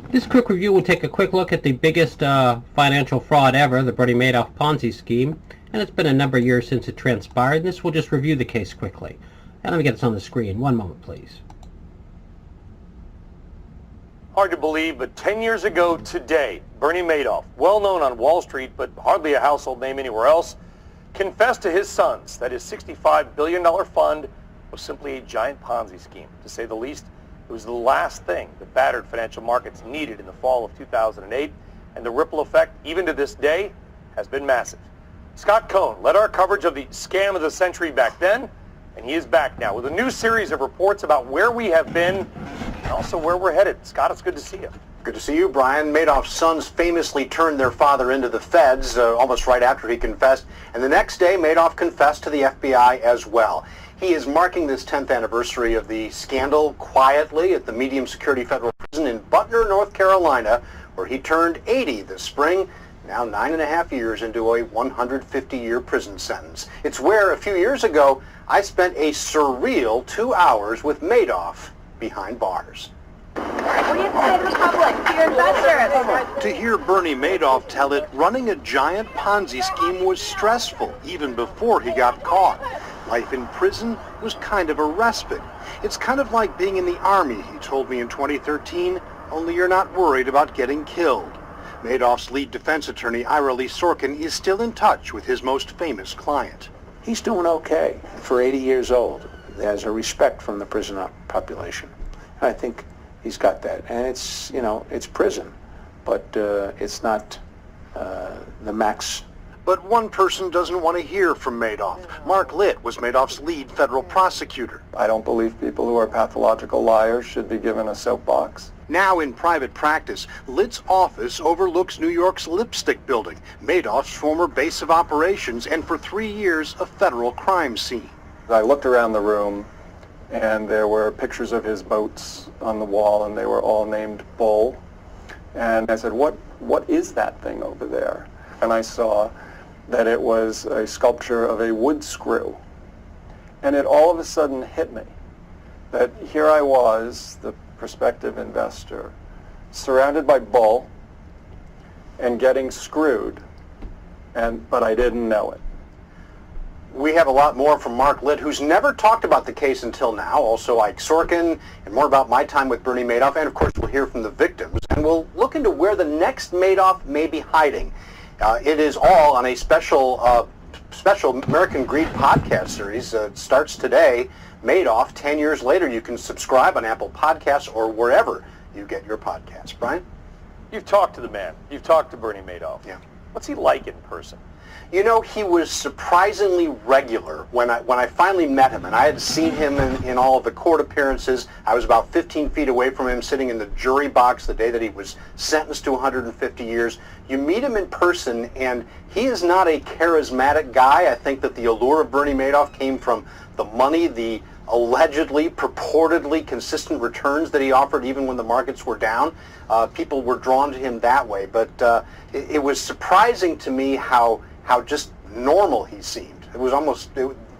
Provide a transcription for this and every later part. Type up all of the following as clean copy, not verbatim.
This quick review will take a quick look at the biggest financial fraud ever, the Bernie Madoff Ponzi scheme, and it's been a number of years since it transpired, and this will just review the case quickly. And let me get this on the screen. One moment, please. Hard to believe, but 10 years ago today, Bernie Madoff, well known on Wall Street but hardly a household name anywhere else, confessed to his sons that his $65 billion fund was simply a giant Ponzi scheme. To say the least, it was the last thing the battered financial markets needed in the fall of 2008, and the ripple effect, even to this day, has been massive. Scott Cohn led our coverage of the scam of the century back then, and he is back now with a new series of reports about where we have been and also where we're headed. Scott, it's good to see you. Good to see you, Brian. Madoff's sons famously turned their father into the feds almost right after he confessed, and the next day Madoff confessed to the FBI as well. He is marking this 10th anniversary of the scandal quietly at the medium security federal prison in Butner, North Carolina, where he turned 80 this spring, now 9.5 years into a 150-year prison sentence. It's where, a few years ago, I spent a surreal 2 hours with Madoff behind bars. What do you have to say to the public, to your investors? To hear Bernie Madoff tell it, running a giant Ponzi scheme was stressful, even before he got caught. Life in prison was kind of a respite. It's kind of like being in the Army, he told me in 2013, only you're not worried about getting killed. Madoff's lead defense attorney, Ira Lee Sorkin, is still in touch with his most famous client. He's doing okay for 80 years old. There's a respect from the prison population. I think he's got that. And it's, you know, it's prison, but it's not the max. But one person doesn't want to hear from Madoff. Mark Litt was Madoff's lead federal prosecutor. I don't believe people who are pathological liars should be given a soapbox. Now in private practice, Litt's office overlooks New York's Lipstick Building, Madoff's former base of operations, and for 3 years, a federal crime scene. I looked around the room, and there were pictures of his boats on the wall, and they were all named Bull. And I said, what is that thing over there? And I saw that it was a sculpture of a wood screw. And it all of a sudden hit me that here I was, the prospective investor, surrounded by bull and getting screwed, but I didn't know it. We have a lot more from Mark Litt, who's never talked about the case until now, also Ike Sorkin, and more about my time with Bernie Madoff, and of course we'll hear from the victims, and we'll look into where the next Madoff may be hiding. It is all on a special American Greed podcast series. It starts today. Madoff, 10 years later. You can subscribe on Apple Podcasts or wherever you get your podcasts. Brian? You've talked to the man. You've talked to Bernie Madoff. Yeah. What's he like in person? You know, he was surprisingly regular when I finally met him, and I had seen him in all of the court appearances. I was about 15 feet away from him, sitting in the jury box the day that he was sentenced to 150 years. You meet him in person, and he is not a charismatic guy. I think that the allure of Bernie Madoff came from the money, the allegedly, purportedly consistent returns that he offered even when the markets were down. People were drawn to him that way, but it was surprising to me how just normal he seemed. It was almost,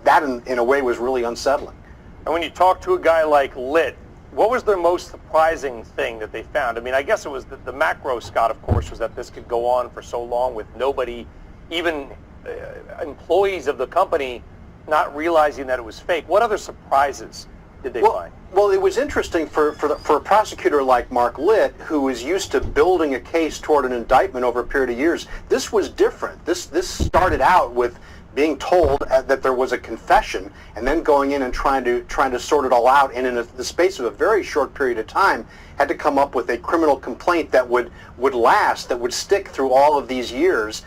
that in a way was really unsettling. And when you talk to a guy like Litt, what was the most surprising thing that they found? I mean, I guess it was the macro, Scott, of course, was that this could go on for so long with nobody, even employees of the company, not realizing that it was fake. What other surprises did they find? Well, it was interesting for a prosecutor like Mark Litt, who is used to building a case toward an indictment over a period of years. This was different. This started out with being told that there was a confession, and then going in and trying to sort it all out, and in the space of a very short period of time, had to come up with a criminal complaint that would last, that would stick through all of these years,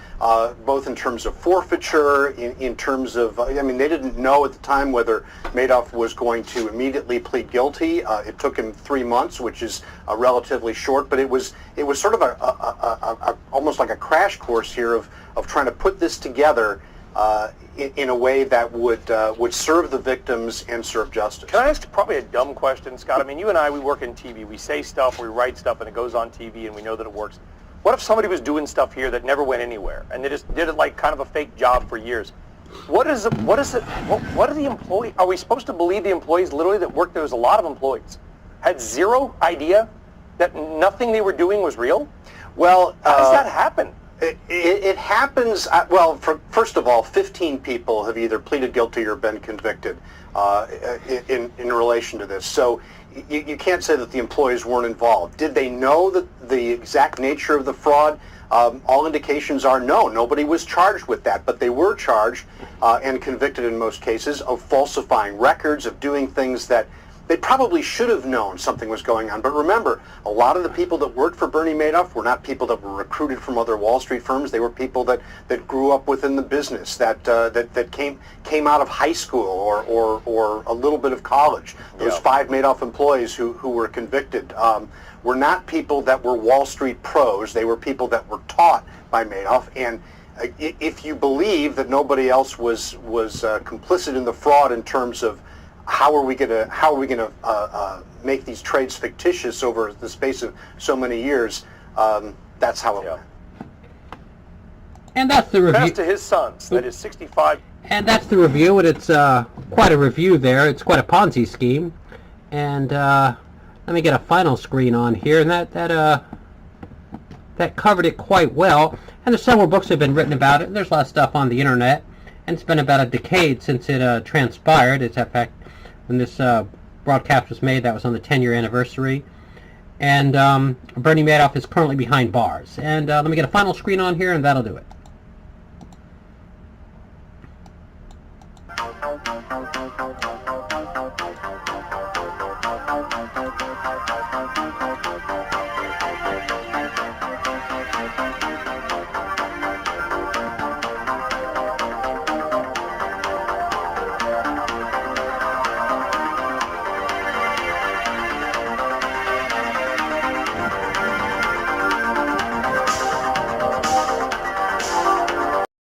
both in terms of forfeiture, in terms of, I mean, they didn't know at the time whether Madoff was going to immediately plead guilty. It took him 3 months, which is relatively short, but it was sort of a almost like a crash course here of trying to put this together in a way that would serve the victims and serve justice. Can I ask probably a dumb question, Scott? I mean, you and I, we work in TV. We say stuff, we write stuff, and it goes on TV, and we know that it works. What if somebody was doing stuff here that never went anywhere, and they just did it like kind of a fake job for years? What are the employees? Are we supposed to believe the employees literally that worked there? Was a lot of employees had zero idea that nothing they were doing was real? Well, how does that happen? It happens, well, first of all, 15 people have either pleaded guilty or been convicted in relation to this. So you can't say that the employees weren't involved. Did they know the exact nature of the fraud? All indications are no. Nobody was charged with that, but they were charged and convicted in most cases of falsifying records, of doing things that they probably should have known something was going on. But remember, a lot of the people that worked for Bernie Madoff were not people that were recruited from other Wall Street firms. They were people that grew up within the business, that came out of high school or a little bit of college. Those 5 Madoff employees who were convicted were not people that were Wall Street pros. They were people that were taught by Madoff. And if you believe that nobody else was complicit in the fraud in terms of how are we going to make these trades fictitious over the space of so many years? That's how it went. And that's the review. Confessed to his sons, that is 65. And that's the review, and it's quite a review there. It's quite a Ponzi scheme. And let me get a final screen on here, and that covered it quite well. And there's several books that have been written about it. And there's a lot of stuff on the internet, and it's been about a decade since it transpired. It's in fact, when this broadcast was made, that was on the 10-year anniversary. And Bernie Madoff is currently behind bars. And let me get a final screen on here, and that'll do it.